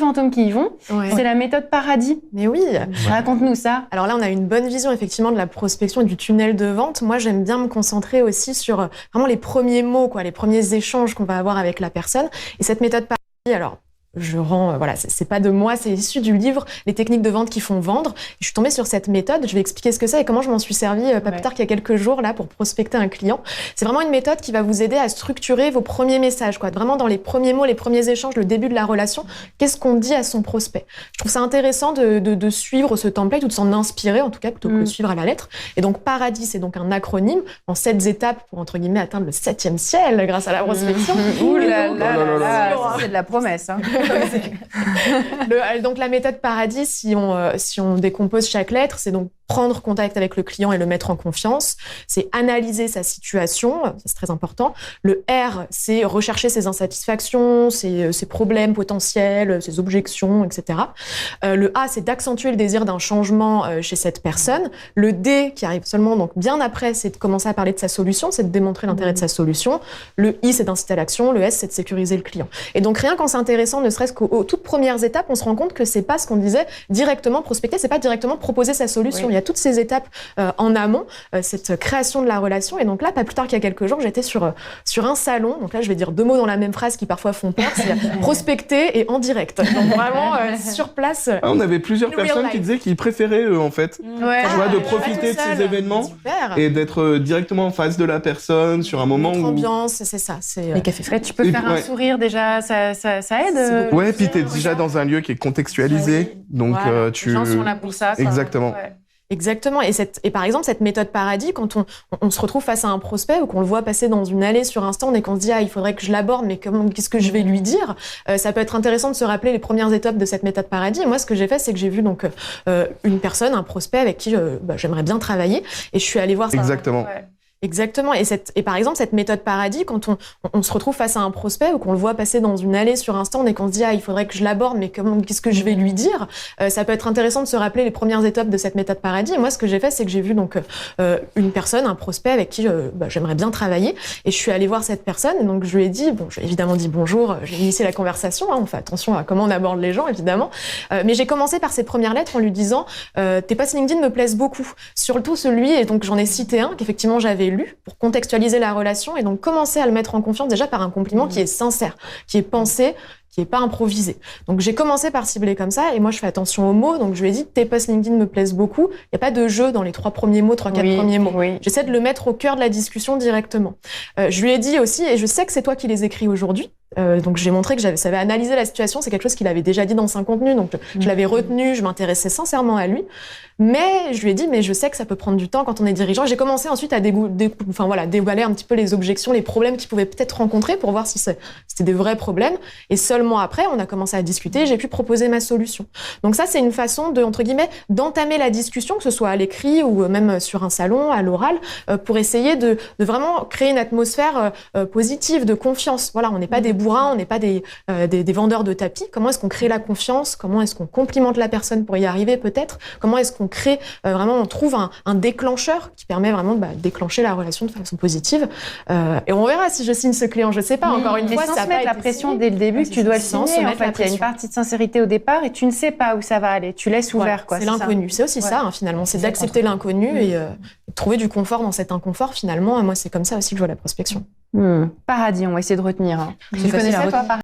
fantômes qui y vont. Ouais. C'est la méthode Paradis. Mais oui. Raconte-nous ça. Alors là, on a une bonne vision effectivement de la prospection et du tunnel de vente. Moi, j'aime bien me concentrer aussi sur vraiment les premiers mots, quoi, les premiers échanges qu'on va avoir avec la personne. Et cette méthode Paradis, alors je rends, voilà, c'est pas de moi, c'est issu du livre Les techniques de vente qui font vendre. Je suis tombée sur cette méthode, je vais expliquer ce que c'est et comment je m'en suis servi pas plus tard qu'il y a quelques jours là pour prospecter un client. C'est vraiment une méthode qui va vous aider à structurer vos premiers messages, quoi. Vraiment dans les premiers mots, les premiers échanges, le début de la relation, qu'est-ce qu'on dit à son prospect. Je trouve ça intéressant de suivre ce template ou de s'en inspirer en tout cas plutôt que de suivre à la lettre. Et donc Paradis, c'est donc un acronyme en 7 étapes pour entre guillemets atteindre le 7e ciel grâce à la prospection. Ouh là là, c'est de la promesse. Hein. Donc la méthode Paradis, si on décompose chaque lettre, c'est donc prendre contact avec le client et le mettre en confiance. C'est analyser sa situation, c'est très important. Le R, c'est rechercher ses insatisfactions, ses problèmes potentiels, ses objections, etc. Le A, c'est d'accentuer le désir d'un changement chez cette personne. Le D, qui arrive seulement donc bien après, c'est de commencer à parler de sa solution, c'est de démontrer l'intérêt de sa solution. Le I, c'est d'inciter à l'action. Le S, c'est de sécuriser le client. Et donc rien qu'en s'intéressant, ne serait-ce qu'aux toutes premières étapes, on se rend compte que c'est pas ce qu'on disait directement prospecter, c'est pas directement proposer sa solution. Oui. Il y a toutes ces étapes en amont, cette création de la relation. Et donc là, pas plus tard qu'il y a quelques jours, j'étais sur un salon. Donc là, je vais dire 2 mots dans la même phrase qui parfois font peur. C'est prospecter et en direct. Donc vraiment sur place. On avait plusieurs personnes qui disaient qu'ils préféraient en fait, tu vois, de profiter de ces événements et d'être directement en face de la personne sur un moment où ambiance, c'est ça. C'est les cafés frais. Tu peux faire un sourire déjà, ça aide. Ouais, puis t'es déjà dans un lieu qui est contextualisé, donc voilà. Les gens sont là pour ça. Exactement. Ouais. Exactement. Et par exemple, cette méthode Paradis, quand on se retrouve face à un prospect ou qu'on le voit passer dans une allée sur un stand et qu'on se dit il faudrait que je l'aborde, mais qu'est-ce que je vais lui dire, ça peut être intéressant de se rappeler les premières étapes de cette méthode Paradis. Et moi, ce que j'ai fait, c'est que j'ai vu donc une personne, un prospect avec qui j'aimerais bien travailler, et je suis allée voir ça. Exactement. Exactement. Et par exemple, cette méthode Paradis, quand on se retrouve face à un prospect ou qu'on le voit passer dans une allée sur un stand et qu'on se dit il faudrait que je l'aborde, mais qu'est-ce que je vais lui dire, ça peut être intéressant de se rappeler les premières étapes de cette méthode Paradis. Et moi, ce que j'ai fait, c'est que j'ai vu donc une personne, un prospect avec qui j'aimerais bien travailler, et je suis allée voir cette personne. Et donc je lui ai dit, je lui ai évidemment dit bonjour, j'ai initié la conversation. On fait attention à comment on aborde les gens, évidemment. Mais j'ai commencé par ces premières lettres en lui disant tes posts LinkedIn me plaisent beaucoup, surtout celui, et donc j'en ai cité un qu'effectivement j'avais lu pour contextualiser la relation et donc commencer à le mettre en confiance déjà par un compliment qui est sincère, qui est pensé, qui est pas improvisé. Donc j'ai commencé par cibler comme ça, et moi je fais attention aux mots, donc je lui ai dit tes posts LinkedIn me plaisent beaucoup, il n'y a pas de jeu dans les 3 premiers mots, 3-4 premiers mots. Oui. J'essaie de le mettre au cœur de la discussion directement. Je lui ai dit aussi, et je sais que c'est toi qui les écris aujourd'hui, donc j'ai montré que savais analyser la situation, c'est quelque chose qu'il avait déjà dit dans son contenu, donc je l'avais retenu, je m'intéressais sincèrement à lui, mais je lui ai dit mais je sais que ça peut prendre du temps quand on est dirigeant. J'ai commencé ensuite à déballer un petit peu les objections, les problèmes qu'il pouvait peut-être rencontrer pour voir si c'était des vrais problèmes, et seulement après on a commencé à discuter, j'ai pu proposer ma solution. Donc ça c'est une façon de, entre guillemets, d'entamer la discussion, que ce soit à l'écrit ou même sur un salon, à l'oral, pour essayer de vraiment créer une atmosphère positive, de confiance. Voilà, on n'est pas des bourrins, on n'est pas des vendeurs de tapis. Comment est-ce qu'on crée la confiance? Comment est-ce qu'on complimente la personne pour y arriver peut-être? Comment est-ce qu'on crée on trouve un déclencheur qui permet vraiment de déclencher la relation de façon positive. Et on verra si je signe ce client, je sais pas. Encore une fois, sans ça se mettre la pression dès le début, tu dois le signer. En fait, il y a une partie de sincérité au départ et tu ne sais pas où ça va aller. Tu laisses ouvert, quoi. C'est l'inconnu. C'est aussi ça, finalement. C'est d'accepter l'inconnu et de trouver du confort dans cet inconfort, finalement. Et moi, c'est comme ça aussi que je vois la prospection. Paradis, on va essayer de retenir. Tu connaissais, toi, Paradis?